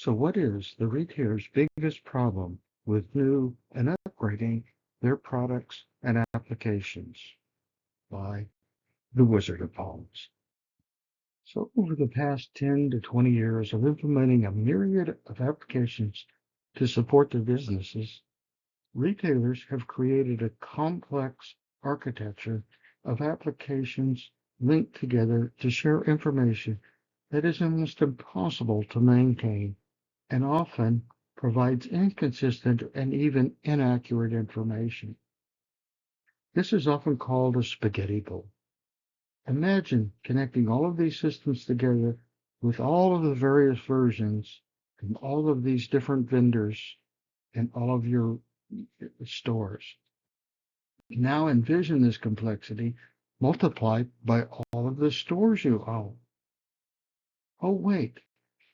So what is the retailer's biggest problem with new and upgrading their products and applications? By The Wizard of Oz. So over the past 10 to 20 years of implementing a myriad of applications to support their businesses, retailers have created a complex architecture of applications linked together to share information that is almost impossible to maintain and often provides inconsistent and even inaccurate information. This is often called a spaghetti bowl. Imagine connecting all of these systems together with all of the various versions from all of these different vendors and all of your stores. Now envision this complexity multiplied by all of the stores you own. Oh, wait,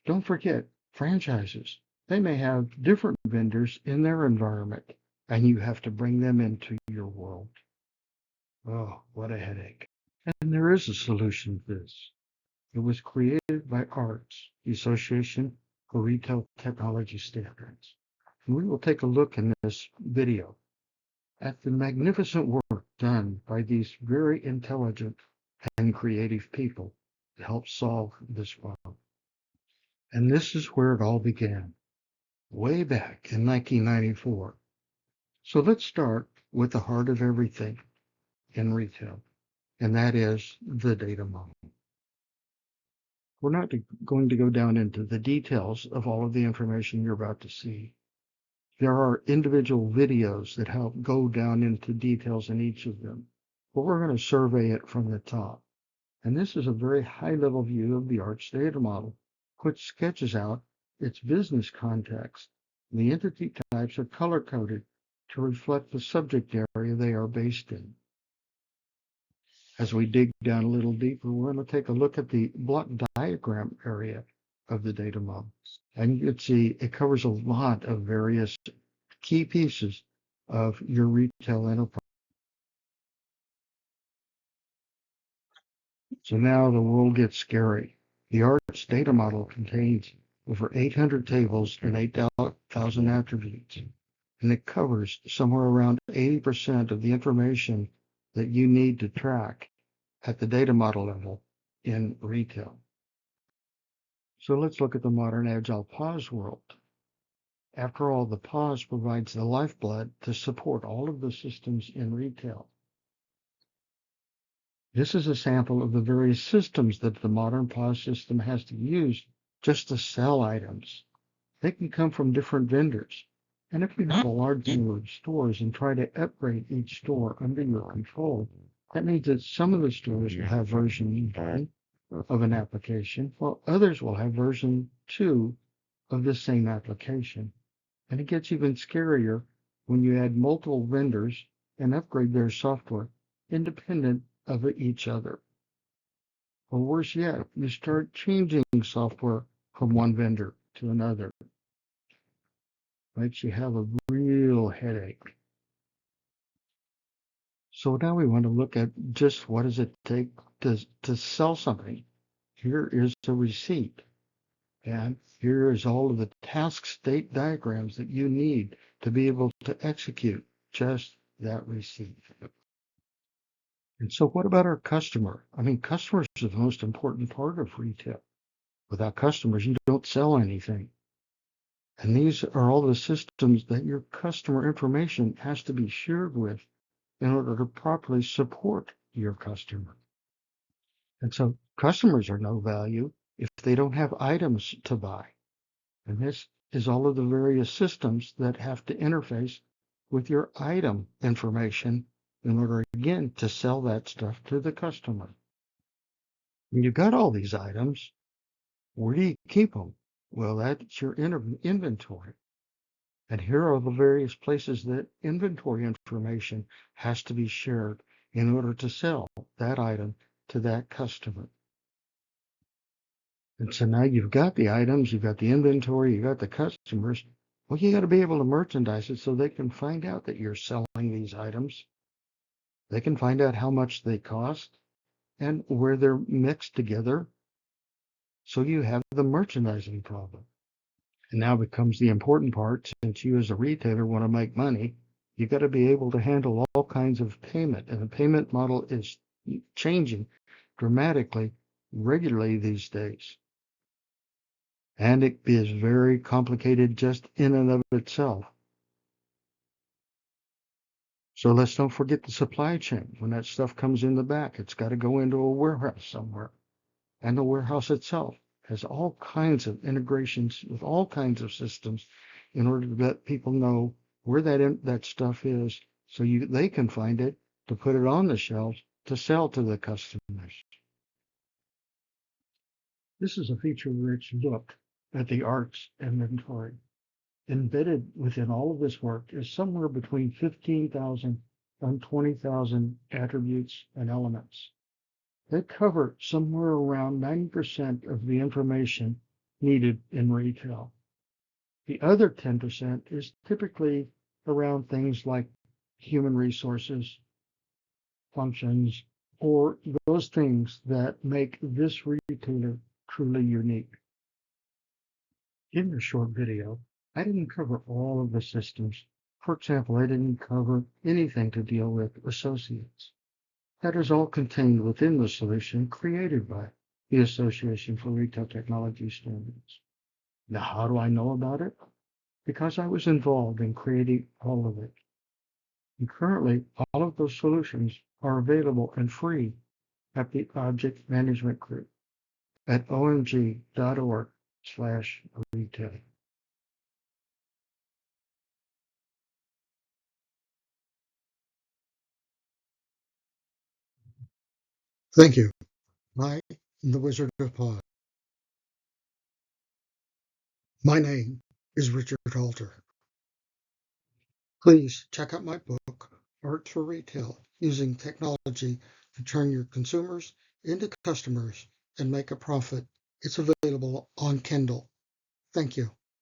don't forget franchises. They may have different vendors in their environment, and you have to bring them into your world. Oh, what a headache. And there is a solution to this. It was created by ARTS, the Association for Retail Technology Standards. And we will take a look in this video at the magnificent work done by these very intelligent and creative people to help solve this problem. And this is where it all began, way back in 1994. So let's start with the heart of everything in retail, and that is the data model. We're not going to go down into the details of all of the information you're about to see. There are individual videos that help go down into details in each of them, but we're going to survey it from the top. And this is a very high-level view of the ARTS data model, which sketches out its business context. The entity types are color-coded to reflect the subject area they are based in. As we dig down a little deeper, we're going to take a look at the block diagram area of the data model. And you can see it covers a lot of various key pieces of your retail enterprise. So now the world gets scary. The ARTS data model contains over 800 tables and 8,000 attributes, and it covers somewhere around 80% of the information that you need to track at the data model level in retail. So let's look at the modern Agile POS world. After all, the POS provides the lifeblood to support all of the systems in retail. This is a sample of the various systems that the modern POS system has to use just to sell items. They can come from different vendors. And if you have a large number of stores and try to upgrade each store under your control, that means that some of the stores will have version 1 of an application, while others will have version 2 of the same application. And it gets even scarier when you add multiple vendors and upgrade their software independent of each other. Or worse yet, you start changing software from one vendor to another. Makes you have a real headache. So now we want to look at just what does it take to sell something. Here is a receipt. And here is all of the task state diagrams that you need to be able to execute just that receipt. And so what about our customer? I mean, customers are the most important part of retail. Without customers, you don't sell anything. And these are all the systems that your customer information has to be shared with in order to properly support your customer. And so customers are no value if they don't have items to buy. And this is all of the various systems that have to interface with your item information in order, again, to sell that stuff to the customer. When you've got all these items, where do you keep them? Well, that's your inventory. And here are the various places that inventory information has to be shared in order to sell that item to that customer. And so now you've got the items, you've got the inventory, you've got the customers. Well, you got to be able to merchandise it so they can find out that you're selling these items. They can find out how much they cost and where they're mixed together. So you have the merchandising problem. And now becomes the important part, since you as a retailer want to make money, you got to be able to handle all kinds of payment. And the payment model is changing dramatically regularly these days. And it is very complicated just in and of itself. So let's don't forget the supply chain. When that stuff comes in the back, it's got to go into a warehouse somewhere. And the warehouse itself has all kinds of integrations with all kinds of systems in order to let people know where that stuff is, so they can find it to put it on the shelves to sell to the customers. This is a feature-rich look at the ARTS inventory. Embedded within all of this work is somewhere between 15,000 and 20,000 attributes and elements. They cover somewhere around 90% of the information needed in retail. The other 10% is typically around things like human resources, functions, or those things that make this retailer truly unique. In this short video, I didn't cover all of the systems. For example, I didn't cover anything to deal with associates. That is all contained within the solution created by the Association for Retail Technology Standards. Now, how do I know about it? Because I was involved in creating all of it. And currently, all of those solutions are available and free at the Object Management Group at omg.org/retail. Thank you. I am the Wizard of Oz. My name is Richard Halter. Please check out my book, Art for Retail, Using Technology to Turn Your Consumers into Customers and Make a Profit. It's available on Kindle. Thank you.